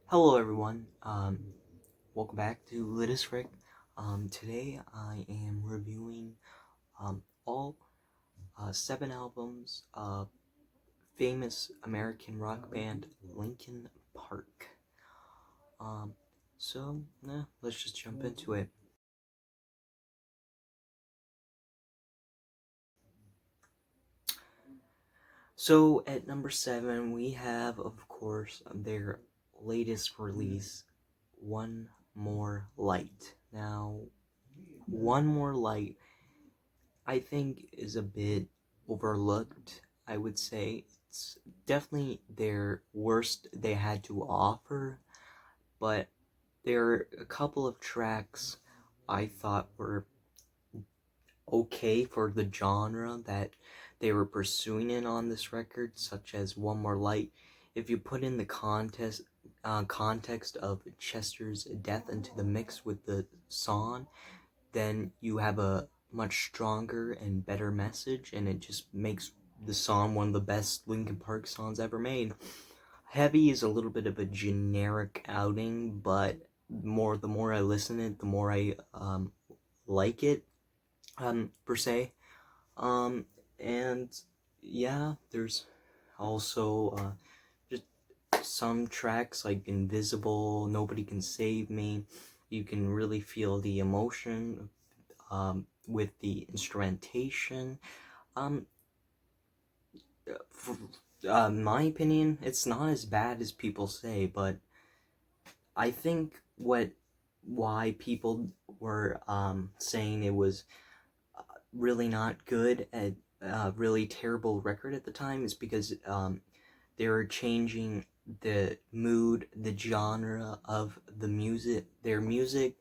Hello everyone, welcome back to Litus Rick. Today I am reviewing all 7 albums of famous American rock band Linkin Park. Um, let's just jump into it. So at number 7 we have, of course, their latest release, One More Light. Now, One More Light I think is a bit overlooked. I would say it's definitely their worst they had to offer, but there are a couple of tracks I thought were okay for the genre that they were pursuing in on this record, such as One More Light. If you put in the context of Chester's death into the mix with the song, then you have a much stronger and better message, and it just makes the song one of the best Linkin Park songs ever made. Heavy is a little bit of a generic outing, but the more I listen to it, the more I like it, per se. Um, and yeah, there's also just some tracks like Invisible, Nobody Can Save Me. You can really feel the emotion with the instrumentation. Um, for, in my opinion, it's not as bad as people say, but I think why people were saying it was really not good at really terrible record at the time is because they were changing the mood, the genre of their music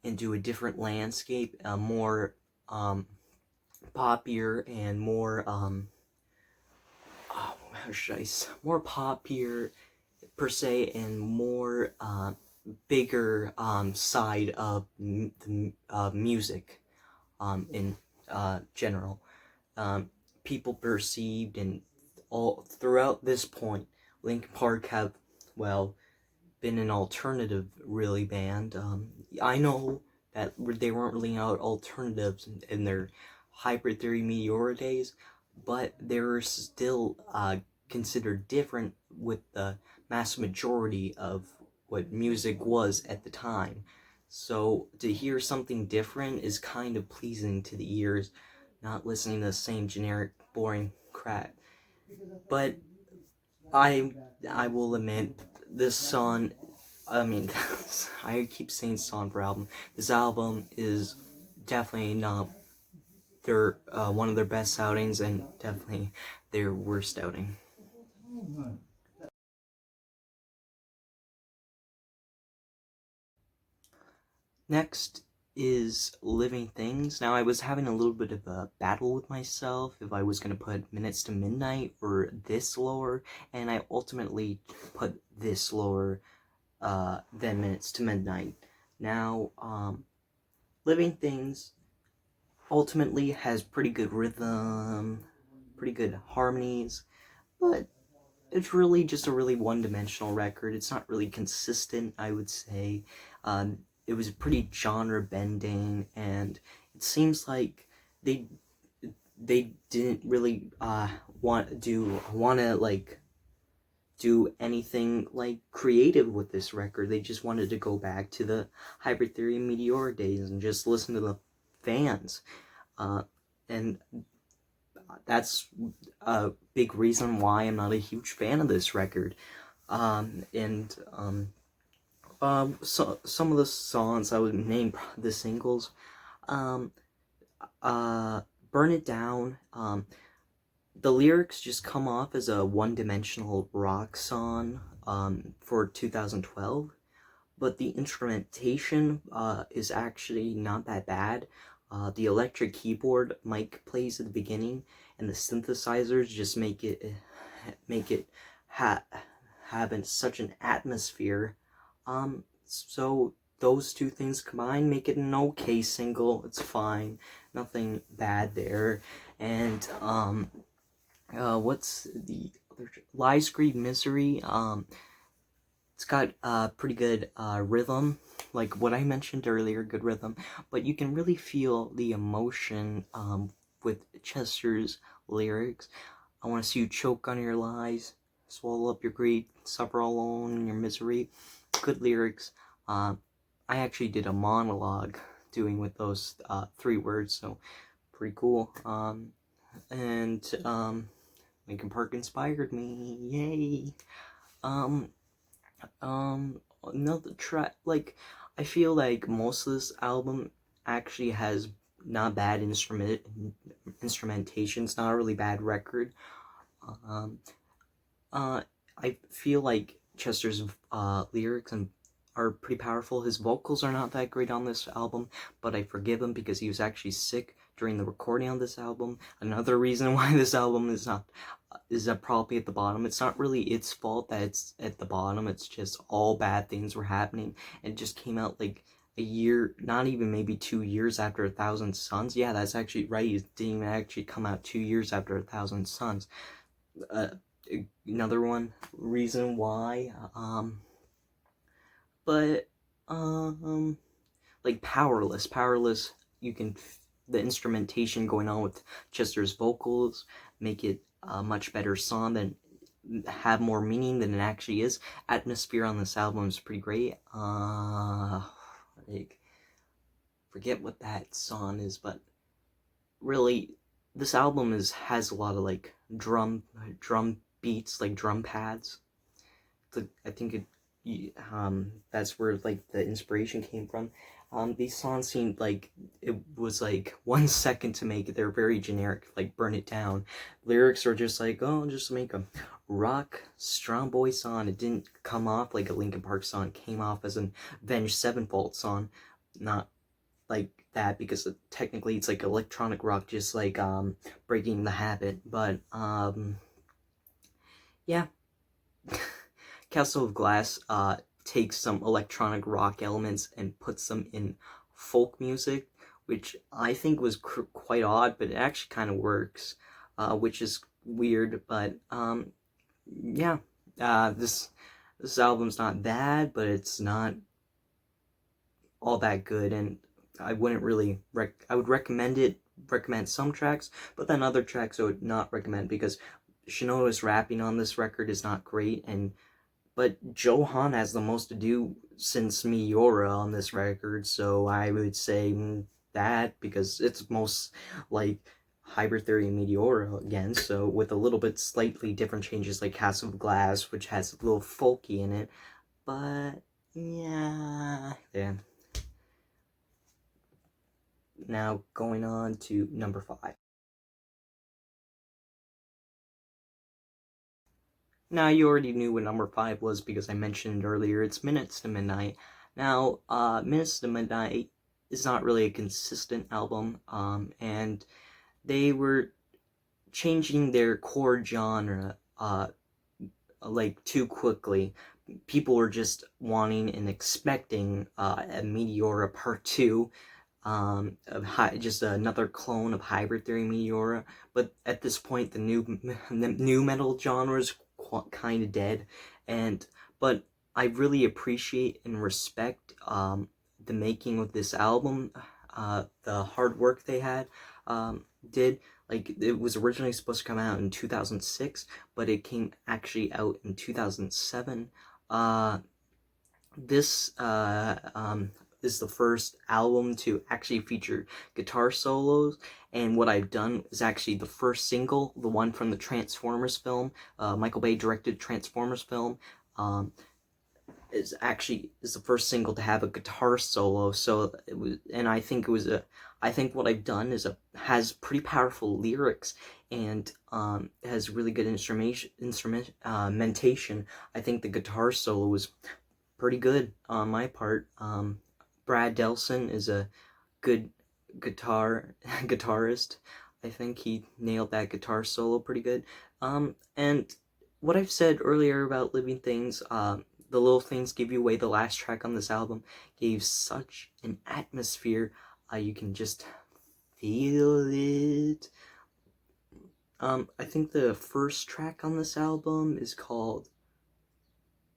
into a different landscape, more poppier and more how should I say, more poppier per se, and more bigger side of the music in general. People perceived, and all throughout this point, Linkin Park have, well, been an alternative really band. I know that they weren't really out alternatives in their Hybrid Theory Meteora days, but they were still considered different with the mass majority of what music was at the time. So to hear something different is kind of pleasing to the ears, not listening to the same generic, boring crap. But I I will admit, this song, I mean, I keep saying song for album. This album is definitely not their one of their best outings, and definitely their worst outing. Next is Living Things. Now, I was having a little bit of a battle with myself if I was going to put Minutes to Midnight or this lower, and I ultimately put this lower than Minutes to Midnight. Now, Living Things ultimately has pretty good rhythm, pretty good harmonies, but it's really just a really one-dimensional record. It's not really consistent, I would say. It was pretty genre bending, and it seems like they they didn't really want to like do anything like creative with this record. They just wanted to go back to the Hybrid Theory and Meteor days and just listen to the fans. Uh, and that's a big reason why I'm not a huge fan of this record. So some of the songs I would name the singles. Um, Burn It Down. The lyrics just come off as a one-dimensional rock song for 2012, but the instrumentation is actually not that bad. The electric keyboard Mike plays at the beginning, and the synthesizers just make it ha- have such an atmosphere. So those two things combined make it an okay single. It's fine, nothing bad there. And what's the other? Lies, Greed, Misery. It's got pretty good rhythm, like what I mentioned earlier, good rhythm, but you can really feel the emotion with Chester's lyrics. I want to see you choke on your lies, swallow up your greed, suffer alone in your misery. Good lyrics. I actually did a monologue doing with those 3 words, so pretty cool. And Linkin Park inspired me, yay. Um, Another track, like, I feel like most of this album actually has not bad instrumentation. It's not a really bad record. Um, I feel like Chester's lyrics are pretty powerful. His vocals are not that great on this album, but I forgive him because he was actually sick during the recording on this album. Another reason why this album is not probably at the bottom. It's not really its fault that it's at the bottom. It's just all bad things were happening. It just came out like a year, not even maybe 2 years after 1,000 Suns. Yeah, that's actually right. It didn't even actually come out 2 years after 1,000 Suns. Another one reason why. But like Powerless. You can the instrumentation going on with Chester's vocals make it a much better song than have more meaning than it actually is. Atmosphere on this album is pretty great. Like, forget what that song is, but really, this album has a lot of like drum beats, like drum pads. I think that's where like the inspiration came from. These songs seemed like it was like 1 second to make it. They're very generic, like Burn It Down. Lyrics are just like, oh, just make a rock strong boy song. It didn't come off like a Linkin Park song. It came off as an Avenged Sevenfold song, not like that, because technically it's like electronic rock, just like Breaking the Habit. But yeah. Castle of Glass takes some electronic rock elements and puts them in folk music, which I think was quite odd, but it actually kind of works, which is weird. But yeah, this album's not bad, but it's not all that good, and I wouldn't really I would recommend some tracks, but then other tracks I would not recommend, because Shinoda's rapping on this record is not great, but Johan has the most to do since Meteora on this record, so I would say that, because it's most like Hybrid Theory and Meteora again, so with a little bit slightly different changes, like Castle of Glass, which has a little folky in it, but yeah. Now going on to number 5. Now, you already knew what number 5 was because I mentioned it earlier. It's Minutes to Midnight. Now, Minutes to Midnight is not really a consistent album, and they were changing their core genre like too quickly. People were just wanting and expecting a Meteora Part 2, just another clone of Hybrid Theory Meteora. But at this point, the new metal genre is kind of dead, but I really appreciate and respect the making of this album, the hard work they did. Like, it was originally supposed to come out in 2006, but it came actually out in 2007. This is the first album to actually feature guitar solos, and what I've done is actually the first single, the one from the Transformers film, Michael Bay directed Transformers film, is the first single to have a guitar solo. So it was, and I think what I've done has pretty powerful lyrics, and has really good instrumentation. I think the guitar solo was pretty good on my part. Brad Delson is a good guitarist. I think he nailed that guitar solo pretty good. And what I've said earlier about Living Things, The Little Things Give You Away, the last track on this album, gave such an atmosphere. You can just feel it. I think the first track on this album is called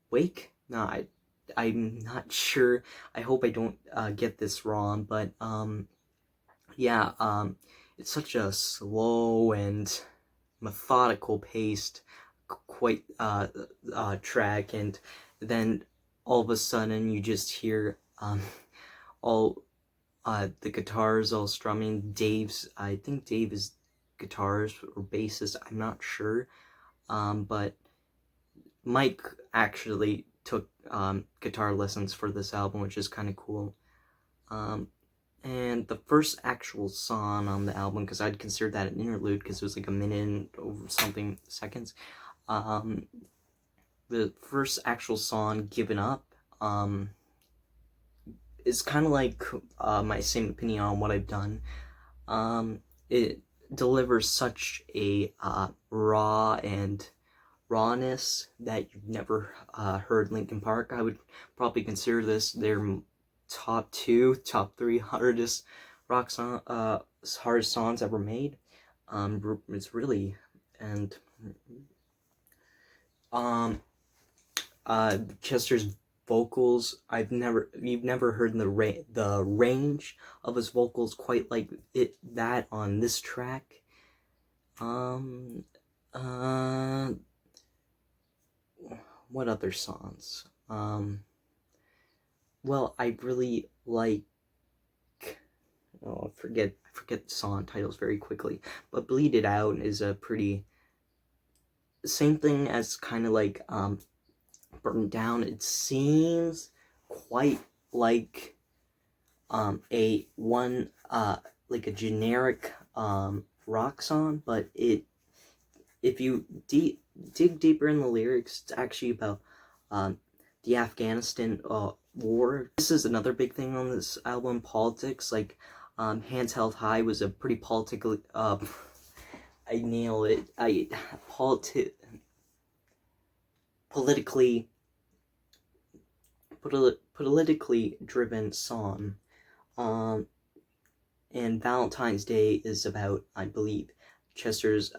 Wake. No, I'm not sure. I hope I don't get this wrong, but yeah, it's such a slow and methodical paced, quite track, and then all of a sudden you just hear all the guitars all strumming. I think Dave is guitars or bassist. I'm not sure, but Mike actually took guitar lessons for this album, which is kind of cool. And the first actual song on the album, because I'd consider that an interlude because it was like a minute and over something seconds. The first actual song, Given Up, is kind of like my same opinion on what I've done. It delivers such a rawness that you've never heard Linkin Park. I would probably consider this their top 3 hardest rock song, hardest songs ever made. It's really, and Chester's vocals, you've never heard the range of his vocals quite like that on this track. What other songs? Well, I really like, I forget song titles very quickly, but Bleed It Out is a pretty, same thing as kind of like Burn Down. It seems quite like a generic rock song, but if you dig deeper in the lyrics, it's actually about the Afghanistan war. This is another big thing on this album, politics. Like Hands Held High was a pretty politically I nailed it. Politically driven song. And Valentine's Day is about, I believe, Chester's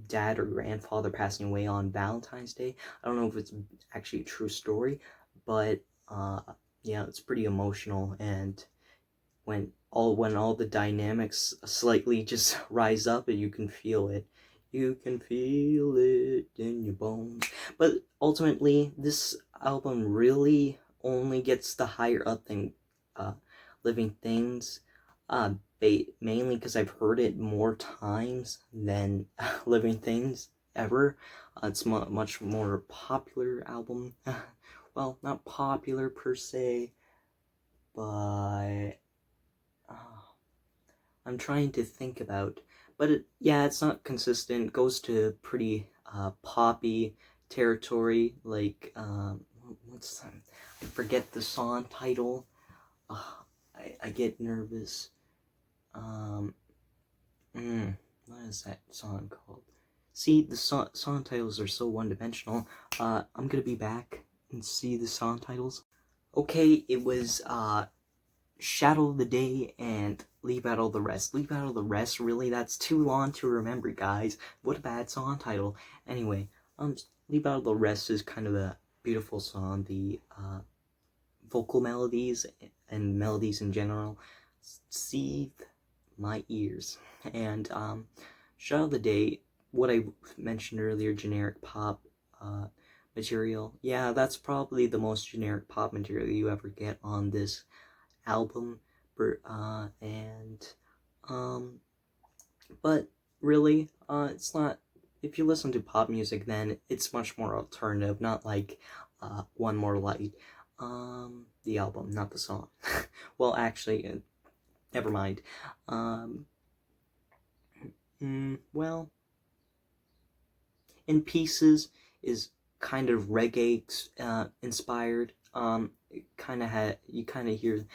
dad or grandfather passing away on Valentine's Day. I don't know if it's actually a true story, but yeah, it's pretty emotional. And when all the dynamics slightly just rise up, and you can feel it. You can feel it in your bones. But ultimately, this album really only gets the higher up than Living Things. Mainly because I've heard it more times than Living Things ever. It's much more popular album. Well, not popular per se, but I'm trying to think about. But yeah, it's not consistent. It goes to pretty poppy territory. Like what's that? I forget the song title. I get nervous. What is that song called? See, the song titles are so one-dimensional. I'm gonna be back and see the song titles. Okay, it was Shadow of the Day and Leave Out All the Rest. Leave Out All the Rest, really? That's too long to remember, guys. What a bad song title. Anyway, Leave Out All the Rest is kind of a beautiful song. The vocal melodies and melodies in general seethe my ears. And Shadow of the Day, what I mentioned earlier, generic pop material. Yeah, that's probably the most generic pop material you ever get on this album. But really, it's not. If you listen to pop music, then it's much more alternative, not like One More Light. The album, not the song. Well, actually, never mind. Well, In Pieces is kind of reggae inspired. You kind of hear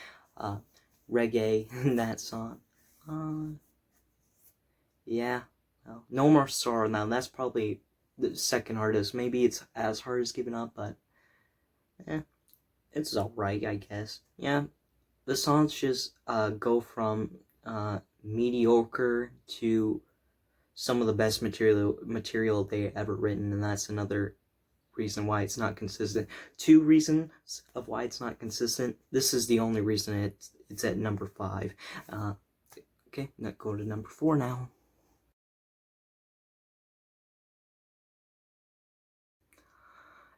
reggae in that song. Yeah. Well, No More Sorrow now. That's probably the second hardest. Maybe it's as hard as Giving Up, but it's alright, I guess. Yeah. The songs just go from mediocre to some of the best material they ever written, and that's another reason why it's not consistent. 2 reasons of why it's not consistent. This is the only reason it's at number 5. Okay, let's go to number 4 now.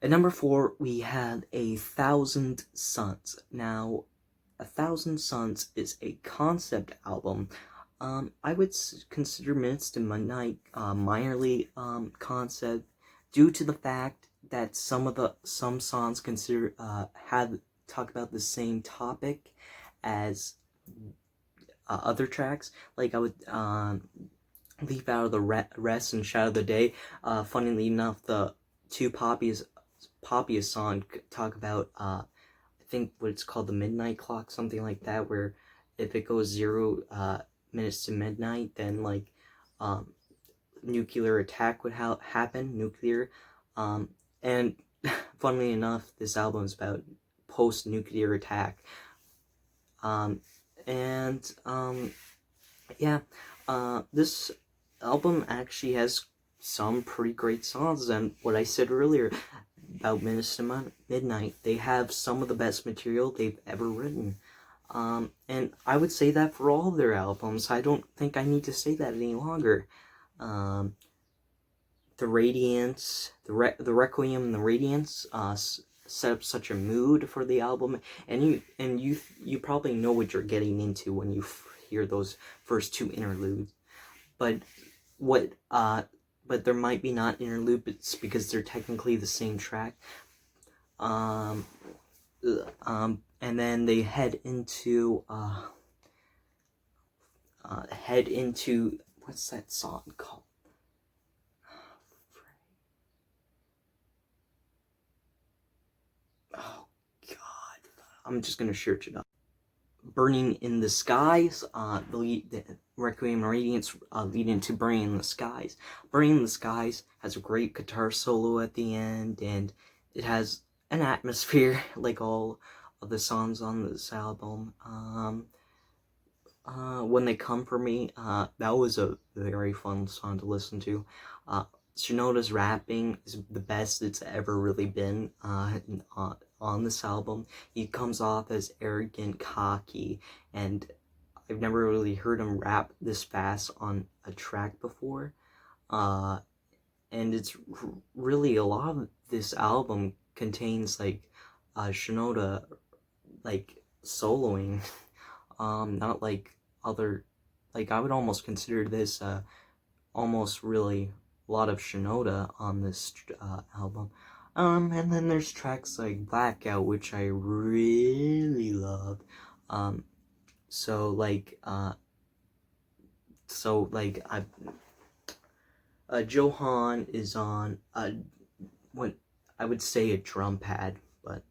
At number 4, we have 1,000 Suns. Now, 1,000 Suns is a concept album. I would consider Minutes to Midnight minorly concept, due to the fact that some songs consider talk about the same topic as other tracks. Like I would leave out of the rest and Shadow of the Day. Funnily enough, the 2 poppiest song talk about I think what it's called, the midnight clock, something like that, where if it goes 0 minutes to midnight, then like nuclear attack would happen, and funnily enough, this album is about post-nuclear attack. This album actually has some pretty great songs, and what I said earlier about Minutes to Midnight, they have some of the best material they've ever written. And I would say that for all of their albums. I don't think I need to say that any longer. The Radiance, the Requiem and the Radiance set up such a mood for the album, and you probably know what you're getting into when you hear those first 2 interludes. But there might be not interludes because they're technically the same track. And then they head into what's that song called? Oh God, I'm just gonna search it up. Burning in the Skies, the Requiem and Radiance lead into Burning in the Skies. Burning in the Skies has a great guitar solo at the end, and it has an atmosphere like all of the songs on this album. When They Come For Me, that was a very fun song to listen to. Shinoda's rapping is the best it's ever really been on this album. He comes off as arrogant, cocky, and I've never really heard him rap this fast on a track before. And it's really, a lot of this album contains like Shinoda like soloing, not like other, like I would almost consider this almost really a lot of Shinoda on this album. And then there's tracks like Blackout, which I really love. Johan is on what I would say a drum pad, but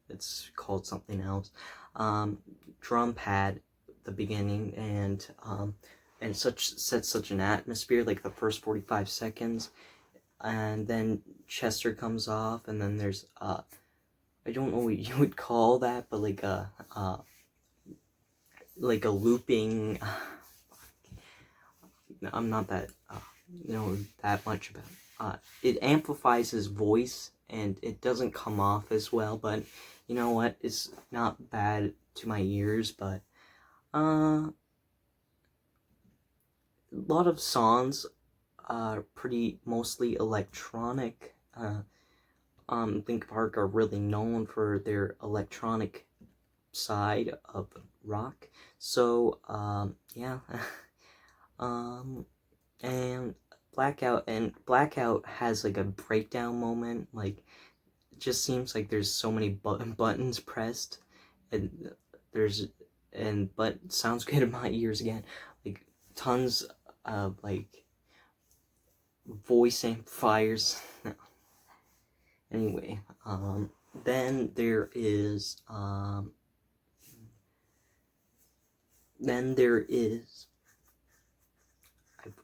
it's called something else. Drum pad at the beginning, and sets such an atmosphere, like the first 45 seconds, and then Chester comes off, and then there's I don't know what you would call that, but like a looping. I'm not that that much about. It amplifies his voice, and it doesn't come off as well, but you know what? It's not bad to my ears, but a lot of songs are pretty mostly electronic. Linkin Park are really known for their electronic side of rock. So yeah. And Blackout has like a breakdown moment. Like, it just seems like there's so many buttons pressed, and but it sounds good in my ears again. Like tons of like voice amplifiers. Anyway, then there is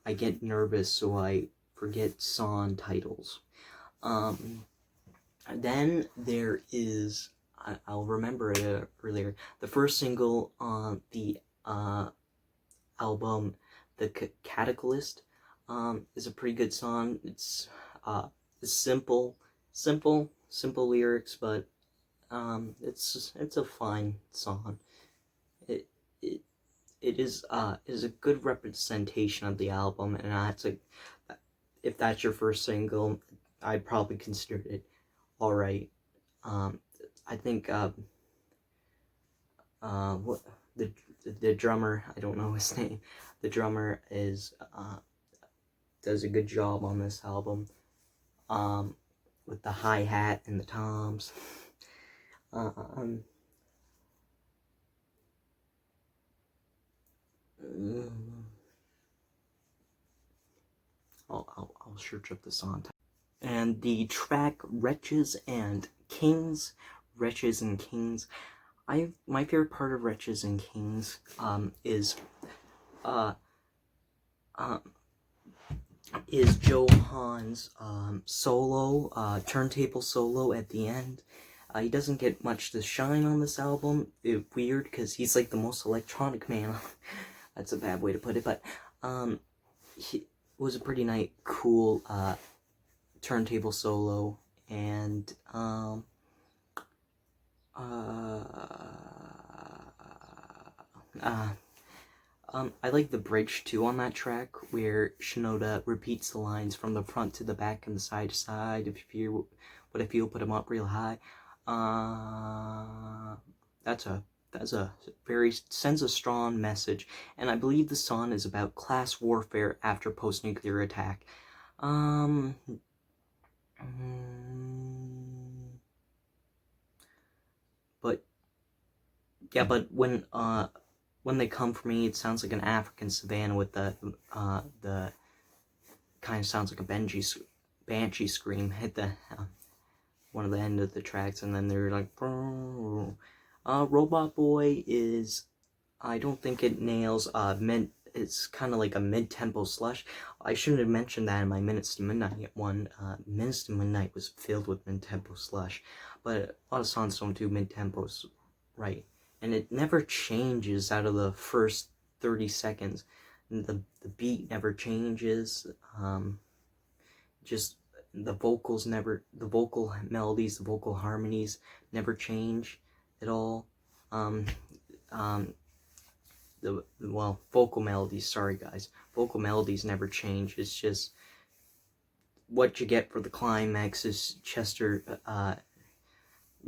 I get nervous, so I forget song titles. Then there is, I'll remember it earlier, the first single on the album, The Cataclysm, is a pretty good song. It's simple, simple lyrics, but it's a fine song. It it it is a good representation of the album, and that's a, if that's your first single, I'd probably consider it all right. I think what the drummer, I don't know his name. The drummer is does a good job on this album. With the hi-hat and the toms. Um, I'll search up the song. And the track Wretches and Kings. Wretches and Kings. My favorite part of Wretches and Kings is Johan's solo, turntable solo at the end. He doesn't get much to shine on this album. Weird, because he's like the most electronic man. That's a bad way to put it, but he was a pretty nice, cool turntable solo, and I like the bridge too on that track, where Shinoda repeats the lines from the front to the back and the side to side. If you feel what I feel, put them up real high. That's a very, sends a strong message, and I believe the song is about class warfare after post-nuclear attack. But yeah, but when they come for me, it sounds like an African savannah with the kind of sounds like a banshee scream hit the one of the end of the tracks, and then they're like, Robot Boy is, I don't think it nails it's kind of like a mid-tempo slush. I shouldn't have mentioned that in my Minutes to Midnight one. Minutes to Midnight was filled with mid-tempo slush, but a lot of songs don't do mid-tempos right. And it never changes out of the first 30 seconds. The beat never changes. Just the vocals never, the vocal melodies, the vocal harmonies never change at all. Vocal melodies, sorry guys. Vocal melodies never change. It's just what you get for the climax is Chester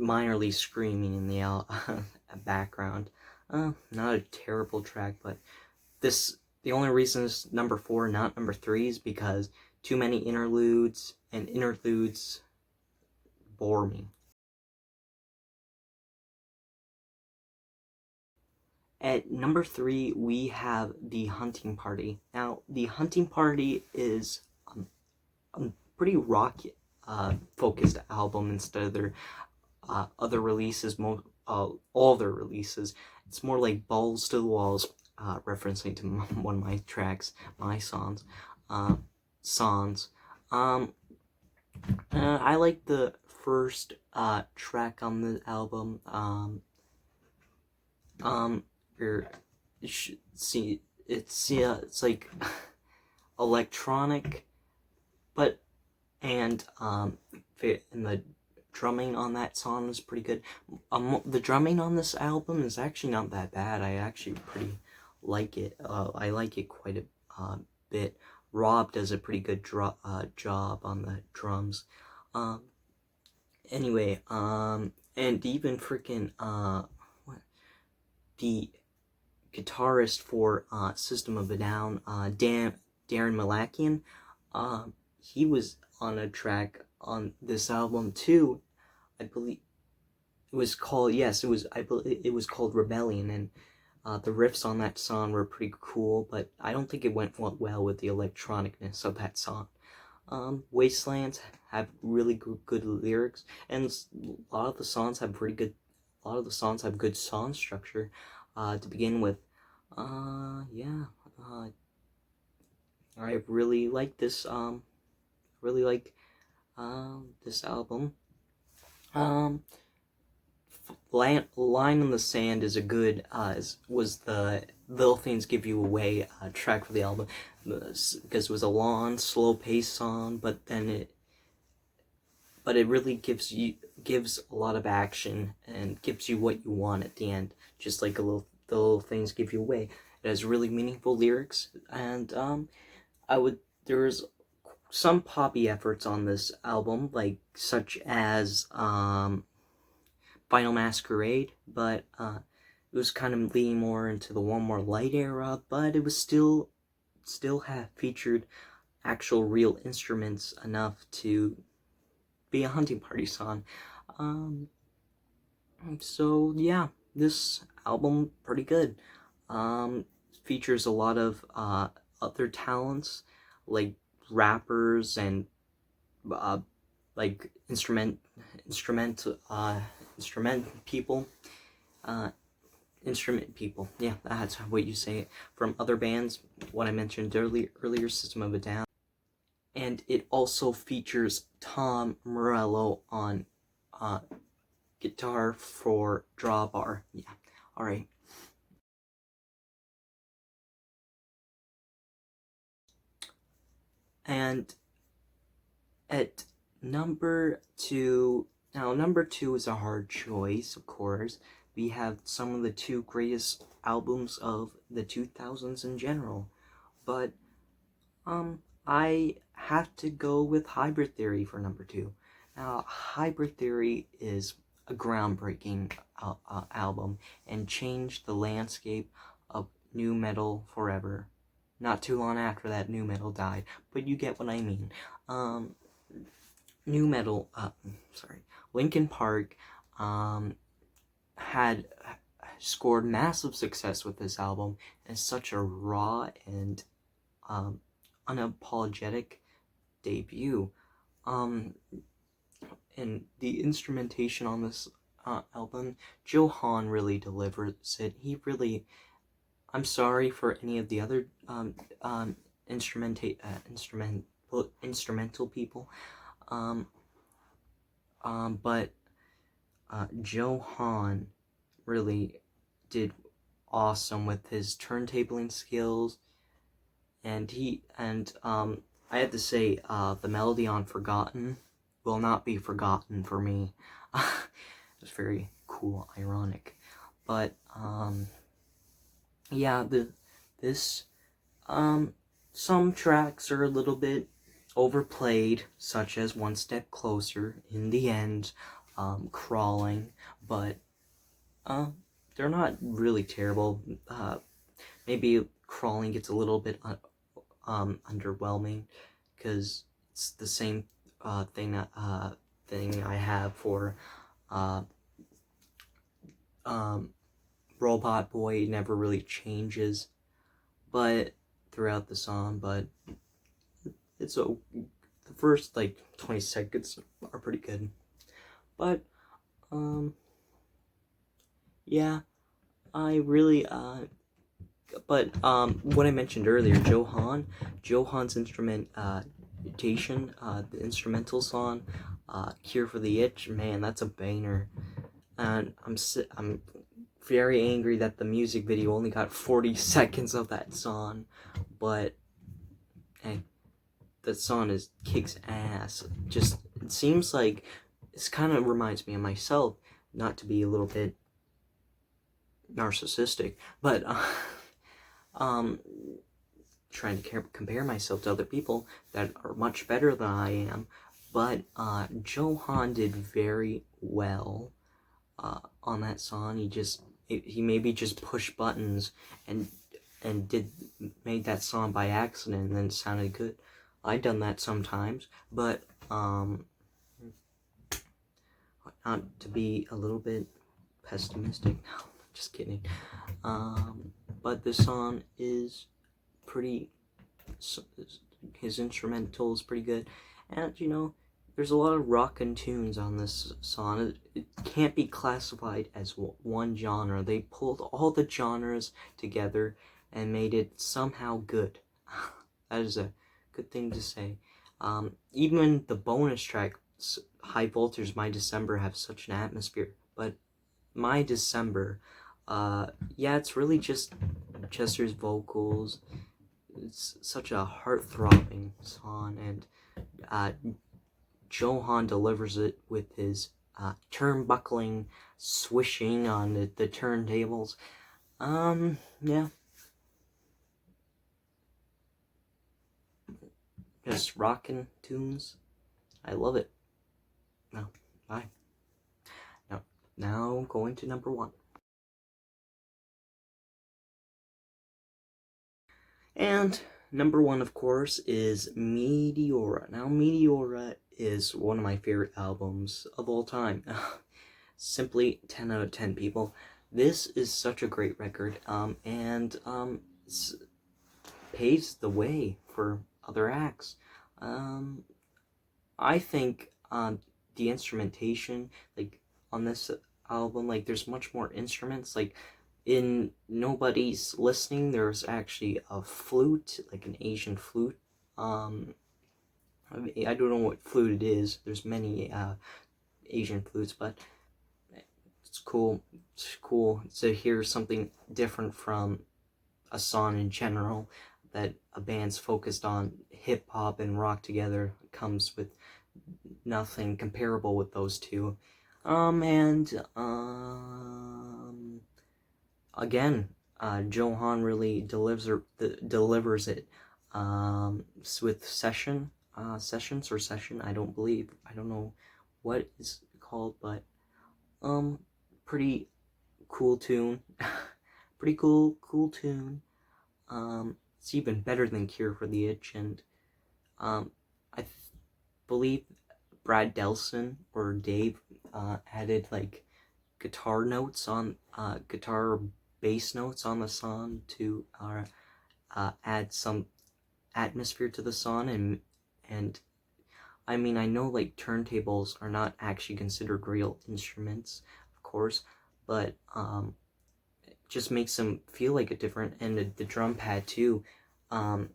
minorly screaming in the background. Not a terrible track, but the only reason it's number 4, not number 3, is because too many interludes, and interludes bore me. At number 3, we have The Hunting Party. Now, The Hunting Party is a pretty rock focused album instead of their other releases, all their releases. It's more like balls to the walls, referencing to one of my tracks, my songs. I like the first track on the album. It's like electronic, but and the drumming on that song is pretty good. The drumming on this album is actually not that bad. I actually pretty like it. I like it quite a bit. Rob does a pretty good job on the drums. Anyway, and even freaking the guitarist for System of a Down, Darren Malakian, he was on a track on this album too. I believe it was called, it was called Rebellion, and the riffs on that song were pretty cool, but I don't think it went well with the electronicness of that song. Wastelands have really good lyrics, and a lot of the songs have good song structure to begin with. I really like this this album. Line in the Sand is a good, was the Little Things Give You Away track for the album, because it was a long, slow-paced song, but then but it really gives a lot of action and gives you what you want at the end, just like the little things give you away. It has really meaningful lyrics, and there's some poppy efforts on this album, like such as Final Masquerade, but it was kind of leaning more into the One More Light era, but it was still have featured actual real instruments enough to be a hunting party song. So yeah, this album pretty good. Features a lot of other talents, like rappers and like instrument people. Instrument people, yeah, that's what you say it, from other bands, what I mentioned earlier, System of a Down. And it also features Tom Morello on guitar for Drawbar. Yeah, alright. And at number 2, now number 2 is a hard choice, of course. We have some of the 2 greatest albums of the 2000s in general, but I have to go with Hybrid Theory for number 2. Now, Hybrid Theory is a groundbreaking album and changed the landscape of nu metal forever. Not too long after that, nu metal died, but you get what I mean. Nu metal, Linkin Park had scored massive success with this album, and such a raw and unapologetic debut. And the instrumentation on this album, Joe Hahn really delivers it. He really, I'm sorry for any of the other instrumental people, but Joe Hahn really did awesome with his turntabling skills, and I have to say, the melody on Forgotten will not be forgotten for me. It's very cool, ironic, but yeah, some tracks are a little bit overplayed, such as One Step Closer, In the End, Crawling, but they're not really terrible. Maybe Crawling gets a little bit underwhelming, because it's the same thing I have for Robot Boy. Never really changes but throughout the song, but it's the first like 20 seconds are pretty good. But yeah, I really but what I mentioned earlier, Joe Hahn's instrumentation, the instrumental song, Cure for the Itch, man, that's a banger. And I'm very angry that the music video only got 40 seconds of that song, but hey, that song kicks ass. Just, it seems like, this kind of reminds me of myself, not to be a little bit narcissistic, but trying to compare myself to other people that are much better than I am, but Joe Hahn did very well on that song. He maybe just pushed buttons and made that song by accident, and then it sounded good. I've done that sometimes, but not to be a little bit pessimistic. No, just kidding. But this song is pretty. His instrumental is pretty good, and there's a lot of rockin' tunes on this song. It can't be classified as one genre. They pulled all the genres together and made it somehow good. That is a good thing to say. Even the bonus track, High Voltage, My December, have such an atmosphere. But My December, yeah, it's really just Chester's vocals. It's such a heart-throbbing song, and Johan delivers it with his turnbuckling, swishing on the turntables. Yeah. Just rockin' tunes. I love it. No, bye. Now going to number 1. And number 1, of course, is Meteora. Now, Meteora is one of my favorite albums of all time. Simply 10 out of 10, people. This is such a great record, and paves the way for other acts. I think the instrumentation, like, on this album, like, there's much more instruments. Like, in Nobody's Listening, there's actually a flute, like an Asian flute. I don't know what flute it is. There's many Asian flutes, but it's cool. It's cool to hear something different from a song in general, that a band's focused on hip-hop and rock together. Comes with nothing comparable with those two. Again, Johan really delivers it with session, I don't know what it's called, but pretty cool tune. Pretty cool tune. It's even better than Cure for the Itch, and I believe Brad Delson or Dave added like guitar notes on guitar or bass notes on the song to add some atmosphere to the song. And I mean, I know like turntables are not actually considered real instruments, of course, but it just makes them feel like a different, and the drum pad too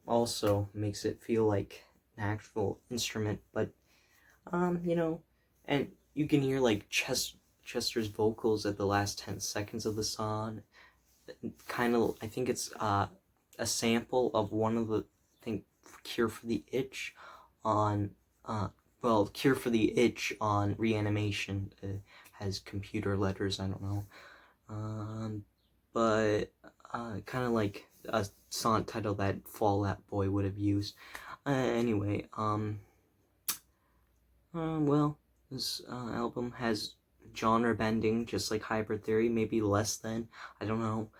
also makes it feel like an actual instrument. But you know, and you can hear like Chester's vocals at the last 10 seconds of the song. Kind of, I think it's a sample of one of the, I think, Cure for the Itch on, Cure for the Itch on Reanimation has computer letters, I don't know. But kind of like a song title that Fall Out Boy would have used. Anyway, well, this album has genre bending, just like Hybrid Theory, maybe less than, I don't know.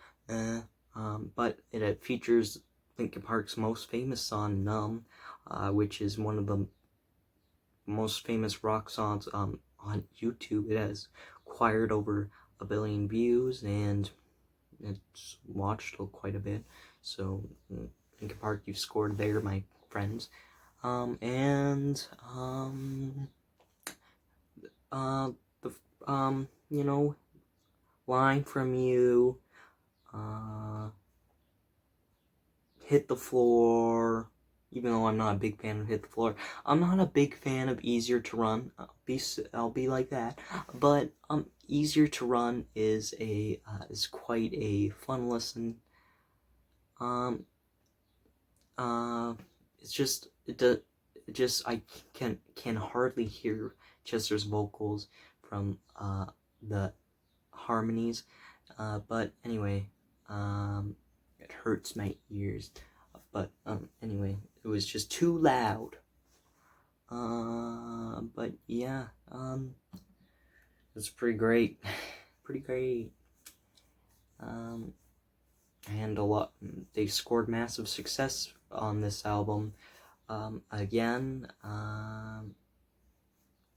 But it features Linkin Park's most famous song, Numb, which is one of the most famous rock songs on YouTube. It has acquired over 1 billion views, and it's watched quite a bit. So, Linkin Park, you've scored there, my friends. You know, Line From You, Hit the Floor, even though I'm not a big fan of Hit the Floor. I'm not a big fan of Easier to Run, I'll be like that, but Easier to Run is quite a fun listen. I can hardly hear Chester's vocals from the harmonies, but anyway, it hurts my ears, but anyway, it was just too loud. But yeah, it's pretty great. And they scored massive success on this album again,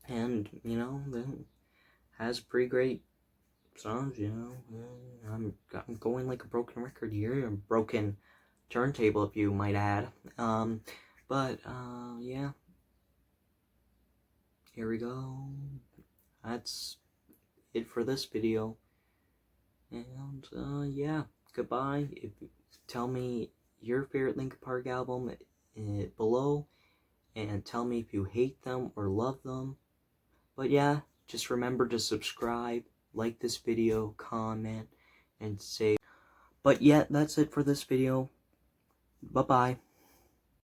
and you know, it has pretty great songs. You know, I'm going like a broken record here, a broken turntable, if you might add. But yeah, here we go. That's it for this video, and yeah, goodbye. Tell me your favorite Linkin Park album below, and tell me if you hate them or love them. But yeah, just remember to subscribe, like this video, comment, and say. But yeah, that's it for this video. Bye bye.